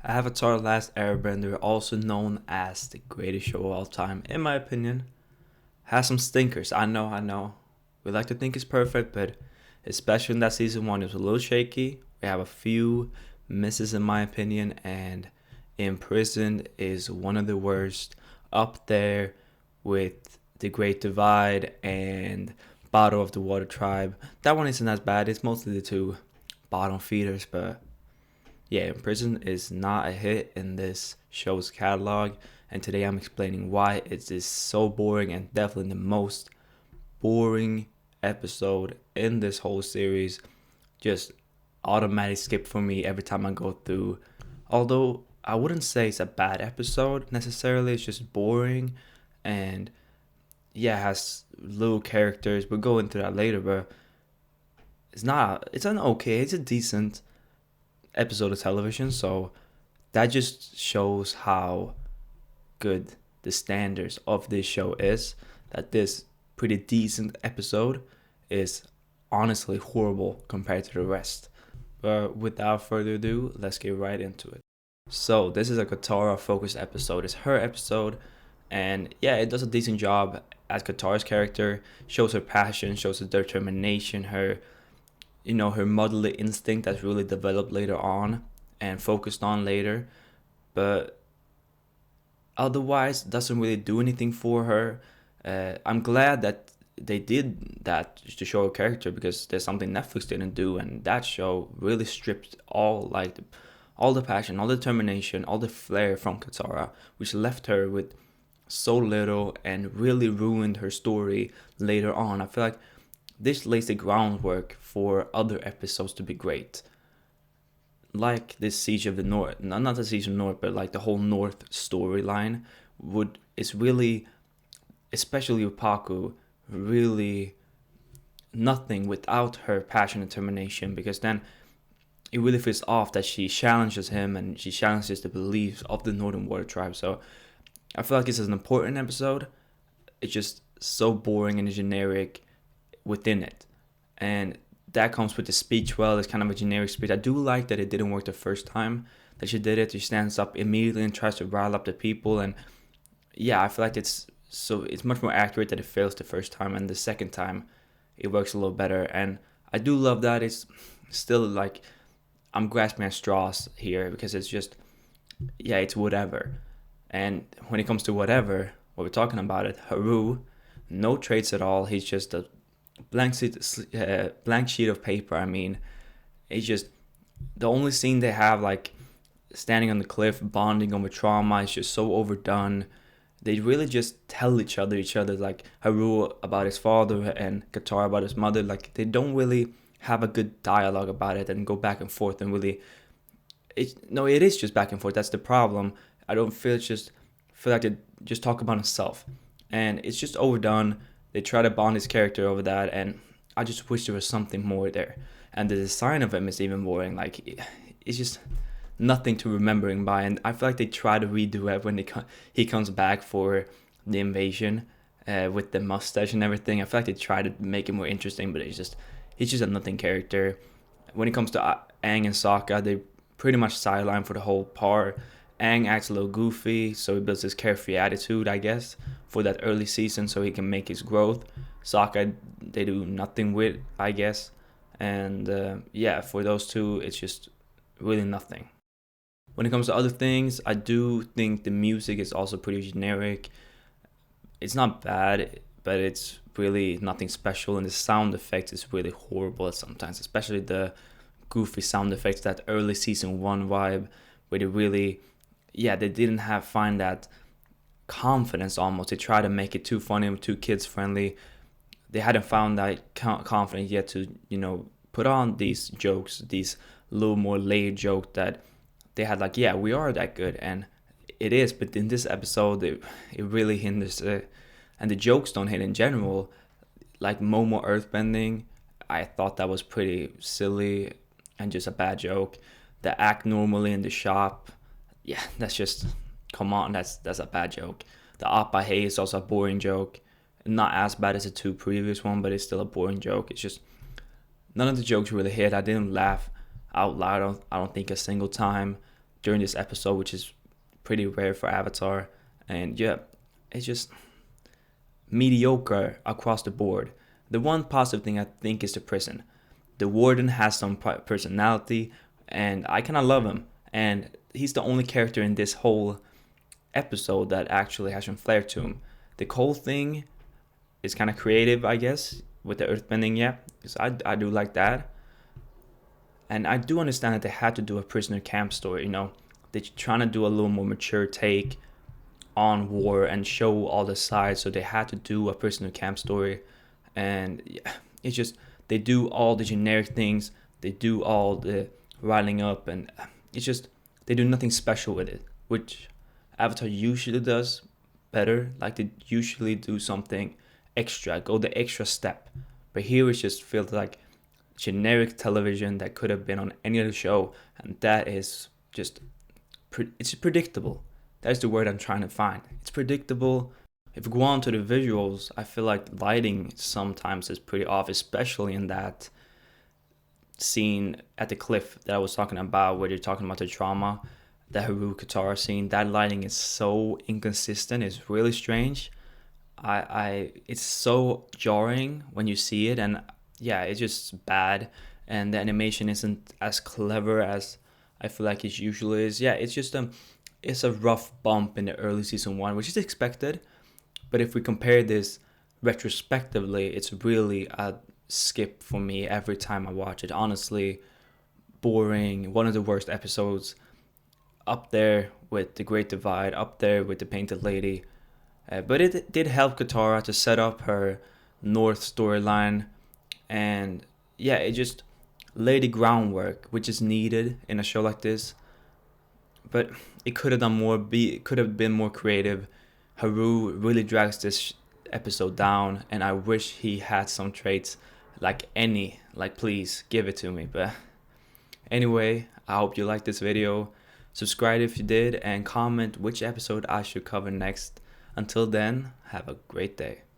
Avatar: Last Airbender, also known as the greatest show of all time, in my opinion, has some stinkers. I know. We like to think it's perfect, but especially in that season one, it was a little shaky. We have a few misses, in my opinion, and Imprisoned is one of the worst, up there with The Great Divide and Battle of the Water Tribe. That one isn't as bad. It's mostly the two bottom feeders, but yeah, Prison is not a hit in this show's catalog, and today I'm explaining why it is so boring and definitely the most boring episode in this whole series. Just automatic skip for me every time I go through. Although I wouldn't say it's a bad episode necessarily, it's just boring and yeah, it has little characters. We'll go into that later, but it's an okay, it's a decent episode of television, so that just shows how good the standards of this show is. That this pretty decent episode is honestly horrible compared to the rest. But without further ado, let's get right into it. So this is a Katara focused episode. It's her episode, and yeah, it does a decent job as Katara's character. Shows her passion, shows her determination, her motherly instinct that's really developed later on and focused on later, but otherwise doesn't really do anything for her. I'm glad that they did that to show her character, because there's something Netflix didn't do, and that show really stripped all the passion, all the determination, all the flair from Katara, which left her with so little and really ruined her story later on. I feel like this lays the groundwork for other episodes to be great. Like this Siege of the North, not the Siege of the North, but like the whole North storyline is really, especially with Paku, really nothing without her passion and determination, because then it really feels off that she challenges him and she challenges the beliefs of the Northern Water Tribe. So I feel like this is an important episode. It's just so boring and generic within it, and that comes with the speech. Well, it's kind of a generic speech. I do like that it didn't work the first time that she did it. She stands up immediately and tries to rile up the people, and yeah, I feel like it's much more accurate that it fails the first time, and the second time it works a little better. And I do love that. It's still like I'm grasping at straws here, because it's just, yeah, it's whatever. And when it comes to whatever, what we're talking about it, Haru, no traits at all. He's just a blank sheet of paper. I mean, it's just the only scene they have, like standing on the cliff bonding over trauma, is just so overdone. They really just tell each other like Haru about his father and Katara about his mother. Like, they don't really have a good dialogue about it and go back and forth and really it is just back and forth. That's the problem. I don't feel like they just talk about himself, and it's just overdone. They try to bond his character over that, and I just wish there was something more there. And the design of him is even boring. Like, it's just nothing to remembering by. And I feel like they try to redo it when he comes back for the invasion with the mustache and everything. I feel like they try to make it more interesting, but he's just a nothing character. When it comes to Aang and Sokka, they pretty much sideline for the whole part. Aang acts a little goofy, so he builds this carefree attitude, I guess, for that early season so he can make his growth. Sokka, they do nothing with, I guess. And yeah, for those two, it's just really nothing. When it comes to other things, I do think the music is also pretty generic. It's not bad, but it's really nothing special, and the sound effects is really horrible sometimes, especially the goofy sound effects, that early season 1 vibe, where they really, they didn't find that confidence almost. They try to make it too funny and too kids friendly. They hadn't found that confidence yet to, put on these jokes, these little more layered jokes that they had, like, yeah, we are that good, and it is. But in this episode, it really hinders it, and the jokes don't hit in general. Like Momo earthbending, I thought that was pretty silly and just a bad joke. The act normally in the shop, yeah, that's just, come on, that's a bad joke. The Appa Hey is also a boring joke. Not as bad as the two previous one, but it's still a boring joke. It's just, none of the jokes really hit. I didn't laugh out loud, I don't think, a single time. during this episode, which is pretty rare for Avatar. And yeah, it's just mediocre across the board. The one positive thing I think is the prison. The warden has some personality, and I kind of love him. And he's the only character in this whole episode that actually has some flair to him. The Cole thing is kind of creative, I guess, with the earthbending, yeah. Because I do like that. And I do understand that they had to do a prisoner camp story, They're trying to do a little more mature take on war and show all the sides, so they had to do a prisoner camp story. And yeah, it's just, they do all the generic things, they do all the riling up, and it's just, they do nothing special with it, which Avatar usually does better. Like, they usually do something extra, go the extra step. But here it just feels like generic television that could have been on any other show, and that is just, it's predictable. That's the word I'm trying to find. It's predictable. If we go on to the visuals, I feel like lighting sometimes is pretty off, especially in that scene at the cliff that I was talking about, where they're talking about the trauma, the Haru Katara scene. That lighting is so inconsistent. It's really strange. It's so jarring when you see it, and yeah, it's just bad, and the animation isn't as clever as I feel like it usually is. Yeah, it's just it's a rough bump in the early season 1, which is expected. But if we compare this retrospectively, it's really a skip for me every time I watch it. Honestly, boring. One of the worst episodes, up there with The Great Divide, up there with The Painted Lady. But it did help Katara to set up her North storyline, and yeah, it just laid the groundwork which is needed in a show like this. But it could have done more. It could have been more creative. Haru really drags this episode down, and I wish he had some traits like please give it to me. But anyway, I hope you liked this video. Subscribe if you did, and comment which episode I should cover next. Until then, have a great day.